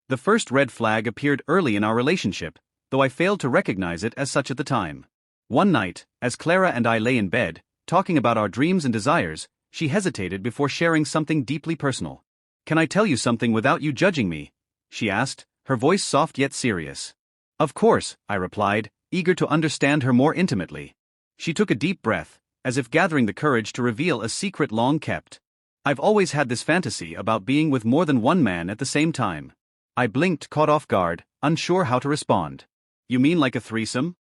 The first red flag appeared early in our relationship, though I failed to recognize it as such at the time. One night, as Clara and I lay in bed, talking about our dreams and desires, she hesitated before sharing something deeply personal. "Can I tell you something without you judging me?" she asked, her voice soft yet serious. "Of course," I replied, eager to understand her more intimately. She took a deep breath, as if gathering the courage to reveal a secret long kept. "I've always had this fantasy about being with more than one man at the same time." I blinked, caught off guard, unsure how to respond. "You mean like a threesome?"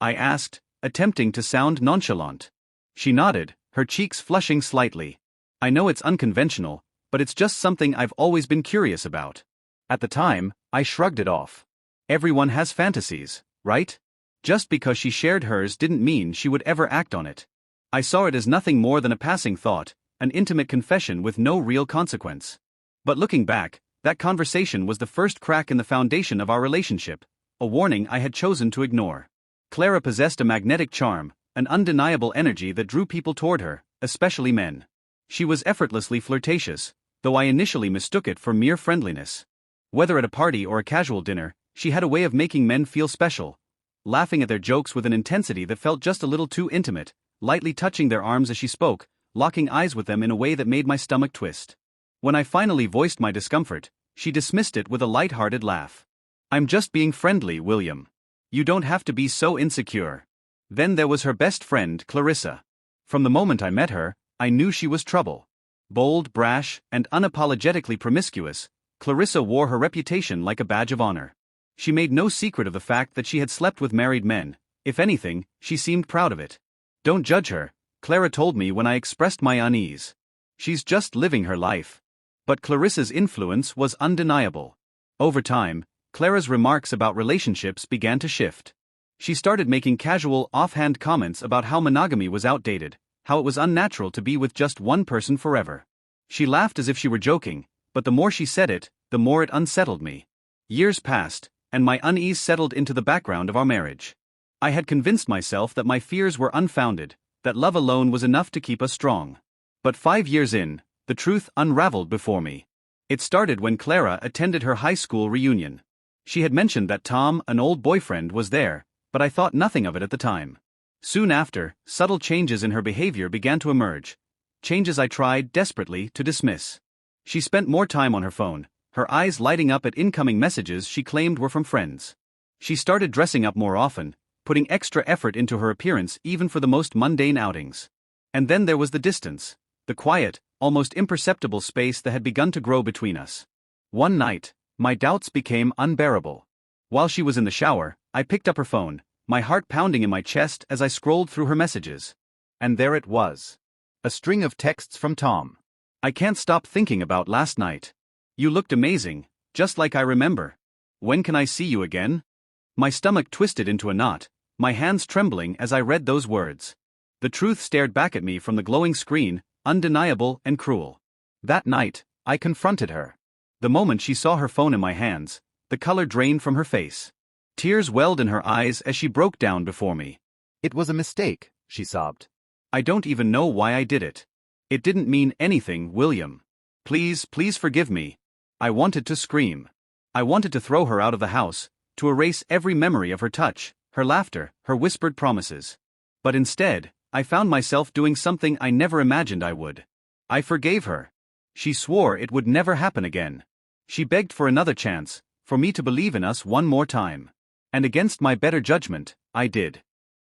I asked, attempting to sound nonchalant. She nodded, her cheeks flushing slightly. "I know it's unconventional, but it's just something I've always been curious about." At the time, I shrugged it off. Everyone has fantasies, right? Just because she shared hers didn't mean she would ever act on it. I saw it as nothing more than a passing thought, an intimate confession with no real consequence. But looking back, that conversation was the first crack in the foundation of our relationship, a warning I had chosen to ignore. Clara possessed a magnetic charm, an undeniable energy that drew people toward her, especially men. She was effortlessly flirtatious, though I initially mistook it for mere friendliness. Whether at a party or a casual dinner, she had a way of making men feel special, laughing at their jokes with an intensity that felt just a little too intimate, lightly touching their arms as she spoke, locking eyes with them in a way that made my stomach twist. When I finally voiced my discomfort, she dismissed it with a light-hearted laugh. "I'm just being friendly, William. You don't have to be so insecure." Then there was her best friend, Clarissa. From the moment I met her, I knew she was trouble. Bold, brash, and unapologetically promiscuous, Clarissa wore her reputation like a badge of honor. She made no secret of the fact that she had slept with married men. If anything, she seemed proud of it. "Don't judge her," Clara told me when I expressed my unease. "She's just living her life." But Clarissa's influence was undeniable. Over time, Clara's remarks about relationships began to shift. She started making casual, offhand comments about how monogamy was outdated, how it was unnatural to be with just one person forever. She laughed as if she were joking, but the more she said it, the more it unsettled me. Years passed, and my unease settled into the background of our marriage. I had convinced myself that my fears were unfounded, that love alone was enough to keep us strong. But 5 years in, the truth unraveled before me. It started when Clara attended her high school reunion. She had mentioned that Tom, an old boyfriend, was there, but I thought nothing of it at the time. Soon after, subtle changes in her behavior began to emerge, changes I tried desperately to dismiss. She spent more time on her phone, her eyes lighting up at incoming messages she claimed were from friends. She started dressing up more often, putting extra effort into her appearance even for the most mundane outings. And then there was the distance, the quiet, almost imperceptible space that had begun to grow between us. One night, my doubts became unbearable. While she was in the shower, I picked up her phone, my heart pounding in my chest as I scrolled through her messages. And there it was. A string of texts from Tom. "I can't stop thinking about last night. You looked amazing, just like I remember. When can I see you again?" My stomach twisted into a knot, my hands trembling as I read those words. The truth stared back at me from the glowing screen, undeniable and cruel. That night, I confronted her. The moment she saw her phone in my hands, the color drained from her face. Tears welled in her eyes as she broke down before me. "It was a mistake," she sobbed. "I don't even know why I did it. It didn't mean anything, William. Please, please forgive me." I wanted to scream. I wanted to throw her out of the house, to erase every memory of her touch, her laughter, her whispered promises. But instead, I found myself doing something I never imagined I would. I forgave her. She swore it would never happen again. She begged for another chance, for me to believe in us one more time. And against my better judgment, I did.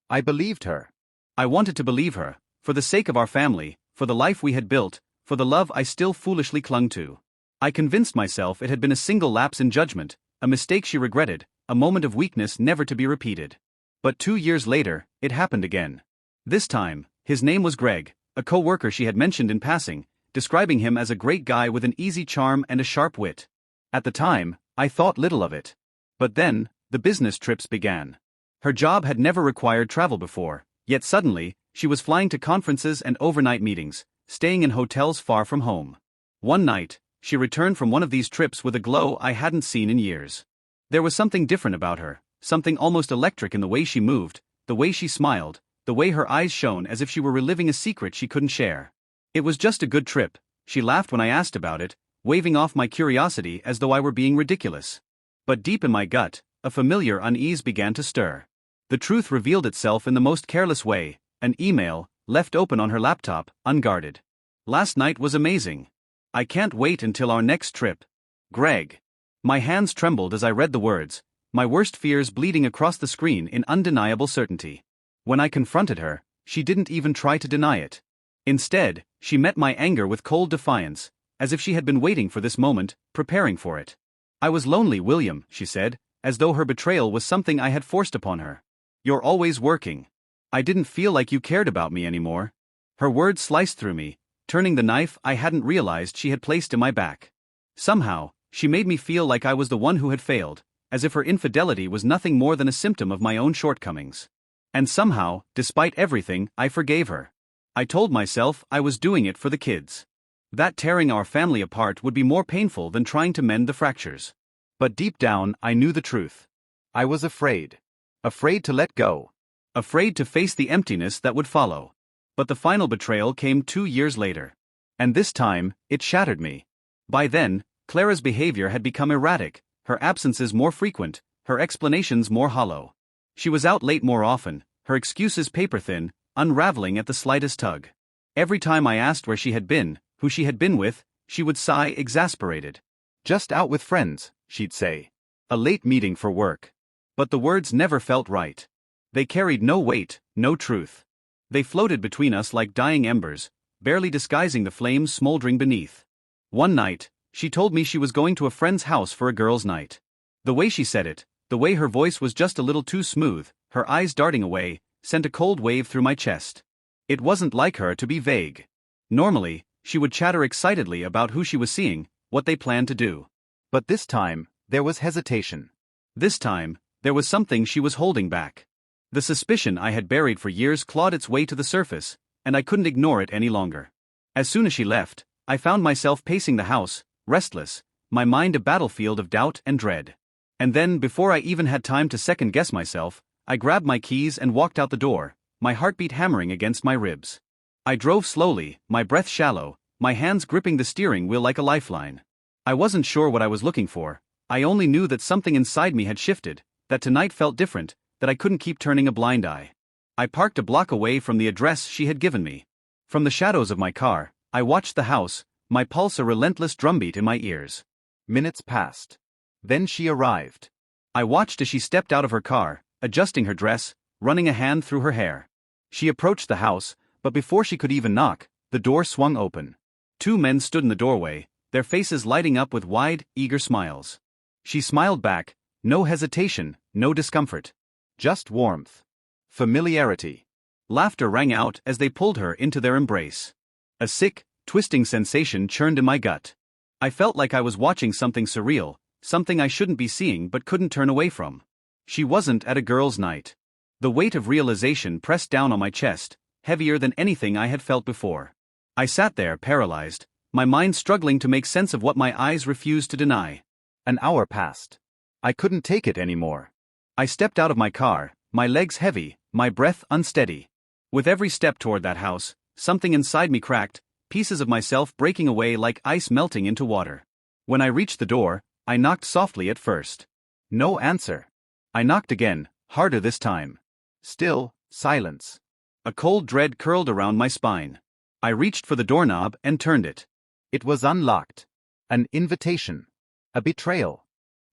I believed her. I wanted to believe her, for the sake of our family, for the life we had built, for the love I still foolishly clung to. I convinced myself it had been a single lapse in judgment, a mistake she regretted, a moment of weakness never to be repeated. But 2 years later, it happened again. This time, his name was Greg, a co-worker she had mentioned in passing, describing him as a great guy with an easy charm and a sharp wit. At the time, I thought little of it. But then, the business trips began. Her job had never required travel before, yet suddenly, she was flying to conferences and overnight meetings, staying in hotels far from home. One night, she returned from one of these trips with a glow I hadn't seen in years. There was something different about her, something almost electric in the way she moved, the way she smiled, the way her eyes shone as if she were reliving a secret she couldn't share. It was just a good trip, she laughed when I asked about it, waving off my curiosity as though I were being ridiculous. But deep in my gut, a familiar unease began to stir. The truth revealed itself in the most careless way, an email, left open on her laptop, unguarded. "Last night was amazing. I can't wait until our next trip. Greg." My hands trembled as I read the words, my worst fears bleeding across the screen in undeniable certainty. When I confronted her, she didn't even try to deny it. Instead, she met my anger with cold defiance, as if she had been waiting for this moment, preparing for it. "I was lonely, William," she said, as though her betrayal was something I had forced upon her. "You're always working. I didn't feel like you cared about me anymore." Her words sliced through me, turning the knife I hadn't realized she had placed in my back. Somehow, she made me feel like I was the one who had failed, as if her infidelity was nothing more than a symptom of my own shortcomings. And somehow, despite everything, I forgave her. I told myself I was doing it for the kids. That tearing our family apart would be more painful than trying to mend the fractures. But deep down, I knew the truth. I was afraid. Afraid to let go. Afraid to face the emptiness that would follow. But the final betrayal came 2 years later. And this time, it shattered me. By then, Clara's behavior had become erratic, her absences more frequent, her explanations more hollow. She was out late more often, her excuses paper-thin, unraveling at the slightest tug. Every time I asked where she had been, who she had been with, she would sigh exasperated. "Just out with friends," she'd say. "A late meeting for work." But the words never felt right. They carried no weight, no truth. They floated between us like dying embers, barely disguising the flames smoldering beneath. One night, she told me she was going to a friend's house for a girls' night. The way she said it, the way her voice was just a little too smooth, her eyes darting away, sent a cold wave through my chest. It wasn't like her to be vague. Normally, she would chatter excitedly about who she was seeing, what they planned to do. But this time, there was hesitation. This time, there was something she was holding back. The suspicion I had buried for years clawed its way to the surface, and I couldn't ignore it any longer. As soon as she left, I found myself pacing the house, restless, my mind a battlefield of doubt and dread. And then, before I even had time to second-guess myself, I grabbed my keys and walked out the door, my heartbeat hammering against my ribs. I drove slowly, my breath shallow, my hands gripping the steering wheel like a lifeline. I wasn't sure what I was looking for. I only knew that something inside me had shifted, that tonight felt different, that I couldn't keep turning a blind eye. I parked a block away from the address she had given me. From the shadows of my car, I watched the house, my pulse a relentless drumbeat in my ears. Minutes passed. Then she arrived. I watched as she stepped out of her car, adjusting her dress, running a hand through her hair. She approached the house, but before she could even knock, the door swung open. 2 men stood in the doorway, their faces lighting up with wide, eager smiles. She smiled back, no hesitation, no discomfort. Just warmth. Familiarity. Laughter rang out as they pulled her into their embrace. A sick, twisting sensation churned in my gut. I felt like I was watching something surreal, something I shouldn't be seeing but couldn't turn away from. She wasn't at a girls' night. The weight of realization pressed down on my chest, heavier than anything I had felt before. I sat there paralyzed, my mind struggling to make sense of what my eyes refused to deny. An hour passed. I couldn't take it anymore. I stepped out of my car, my legs heavy, my breath unsteady. With every step toward that house, something inside me cracked, pieces of myself breaking away like ice melting into water. When I reached the door, I knocked softly at first. No answer. I knocked again, harder this time. Still, silence. A cold dread curled around my spine. I reached for the doorknob and turned it. It was unlocked. An invitation. A betrayal.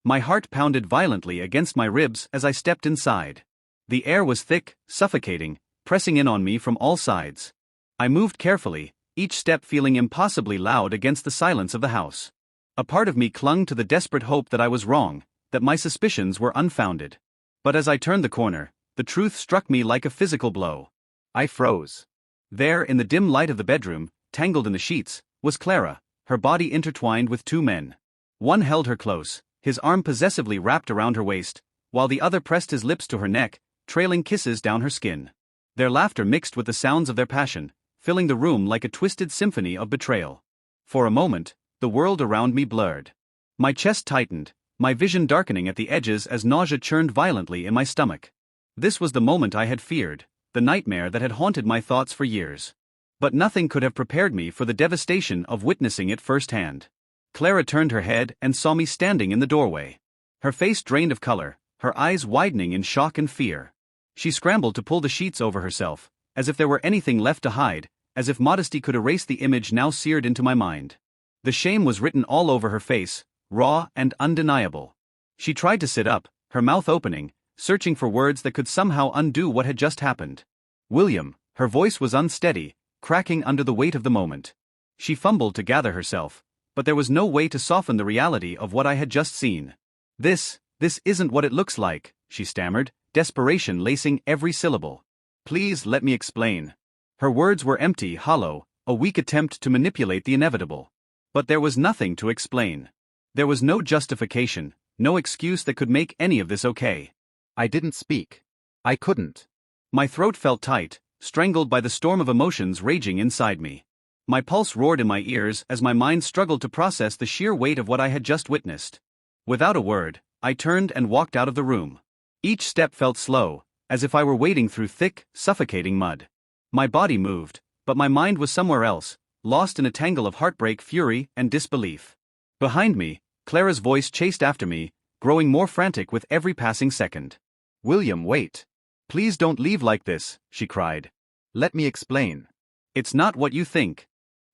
My heart pounded violently against my ribs as I stepped inside. The air was thick, suffocating, pressing in on me from all sides. I moved carefully, each step feeling impossibly loud against the silence of the house. A part of me clung to the desperate hope that I was wrong, that my suspicions were unfounded. But as I turned the corner, the truth struck me like a physical blow. I froze. There, in the dim light of the bedroom, tangled in the sheets, was Clara, her body intertwined with 2 men. One held her close, his arm possessively wrapped around her waist, while the other pressed his lips to her neck, trailing kisses down her skin. Their laughter mixed with the sounds of their passion, filling the room like a twisted symphony of betrayal. For a moment, the world around me blurred. My chest tightened, my vision darkening at the edges as nausea churned violently in my stomach. This was the moment I had feared, the nightmare that had haunted my thoughts for years. But nothing could have prepared me for the devastation of witnessing it firsthand. Clara turned her head and saw me standing in the doorway. Her face drained of color, her eyes widening in shock and fear. She scrambled to pull the sheets over herself, as if there were anything left to hide, as if modesty could erase the image now seared into my mind. The shame was written all over her face, raw and undeniable. She tried to sit up, her mouth opening, searching for words that could somehow undo what had just happened. William, her voice was unsteady, cracking under the weight of the moment. She fumbled to gather herself, but there was no way to soften the reality of what I had just seen. This isn't what it looks like, she stammered, desperation lacing every syllable. Please let me explain. Her words were empty, hollow, a weak attempt to manipulate the inevitable. But there was nothing to explain. There was no justification, no excuse that could make any of this okay. I didn't speak. I couldn't. My throat felt tight, strangled by the storm of emotions raging inside me. My pulse roared in my ears as my mind struggled to process the sheer weight of what I had just witnessed. Without a word, I turned and walked out of the room. Each step felt slow, as if I were wading through thick, suffocating mud. My body moved, but my mind was somewhere else, lost in a tangle of heartbreak, fury, and disbelief. Behind me, Clara's voice chased after me, growing more frantic with every passing second. William, wait. Please don't leave like this, she cried. Let me explain. It's not what you think.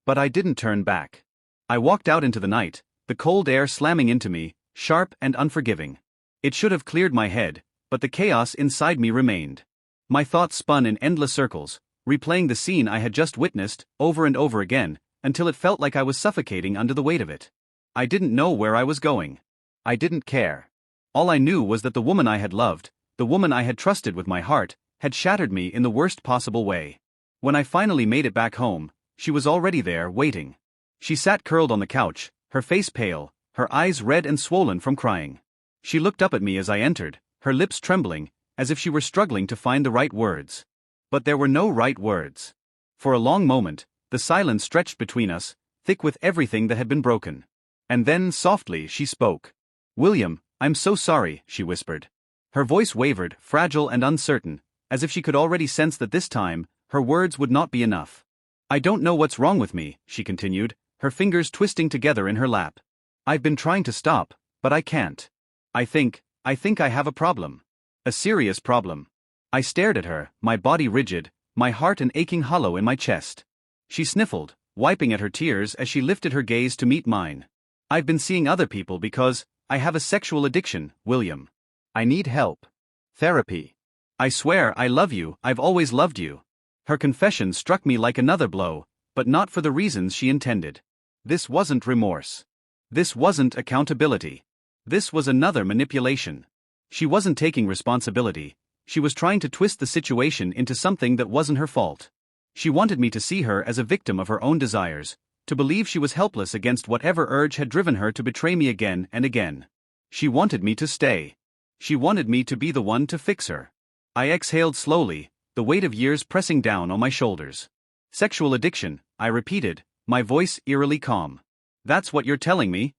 But I didn't turn back. I walked out into the night, the cold air slamming into me, sharp and unforgiving. It should have cleared my head, but the chaos inside me remained. My thoughts spun in endless circles, replaying the scene I had just witnessed, over and over again, until it felt like I was suffocating under the weight of it. I didn't know where I was going. I didn't care. All I knew was that the woman I had loved, the woman I had trusted with my heart, had shattered me in the worst possible way. When I finally made it back home, she was already there, waiting. She sat curled on the couch, her face pale, her eyes red and swollen from crying. She looked up at me as I entered, her lips trembling, as if she were struggling to find the right words. But there were no right words. For a long moment, the silence stretched between us, thick with everything that had been broken. And then, softly, she spoke. "William, I'm so sorry," she whispered. Her voice wavered, fragile and uncertain, as if she could already sense that this time, her words would not be enough. "I don't know what's wrong with me," she continued, her fingers twisting together in her lap. "I've been trying to stop, but I can't. I think I have a problem. A serious problem." I stared at her, my body rigid, my heart an aching hollow in my chest. She sniffled, wiping at her tears as she lifted her gaze to meet mine. "I've been seeing other people because I have a sexual addiction, William. I need help. Therapy. I swear I love you, I've always loved you." Her confession struck me like another blow, but not for the reasons she intended. This wasn't remorse. This wasn't accountability. This was another manipulation. She wasn't taking responsibility. She was trying to twist the situation into something that wasn't her fault. She wanted me to see her as a victim of her own desires, to believe she was helpless against whatever urge had driven her to betray me again and again. She wanted me to stay. She wanted me to be the one to fix her. I exhaled slowly, the weight of years pressing down on my shoulders. "Sexual addiction," I repeated, my voice eerily calm. "That's what you're telling me?"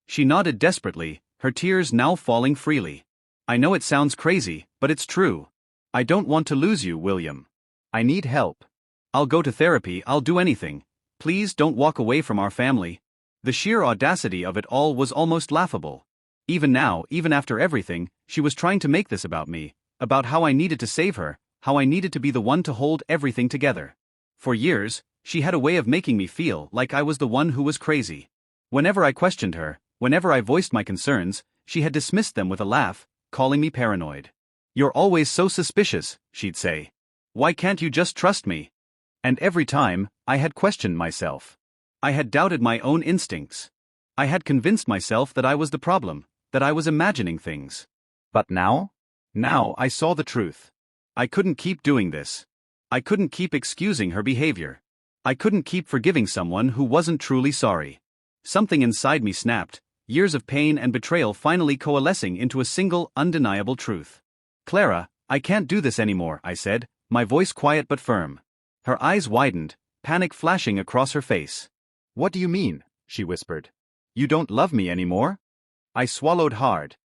She nodded desperately, her tears now falling freely. "I know it sounds crazy, but it's true. I don't want to lose you, William. I need help. I'll go to therapy, I'll do anything. Please don't walk away from our family." The sheer audacity of it all was almost laughable. Even now, even after everything, she was trying to make this about me, about how I needed to save her, how I needed to be the one to hold everything together. For years, she had a way of making me feel like I was the one who was crazy. Whenever I questioned her, whenever I voiced my concerns, she had dismissed them with a laugh, calling me paranoid. "You're always so suspicious," she'd say. "Why can't you just trust me?" And every time, I had questioned myself. I had doubted my own instincts. I had convinced myself that I was the problem, that I was imagining things. But now? Now I saw the truth. I couldn't keep doing this. I couldn't keep excusing her behavior. I couldn't keep forgiving someone who wasn't truly sorry. Something inside me snapped, years of pain and betrayal finally coalescing into a single, undeniable truth. "Clara, I can't do this anymore," I said, my voice quiet but firm. Her eyes widened, panic flashing across her face. "What do you mean?" she whispered. "You don't love me anymore?" I swallowed hard.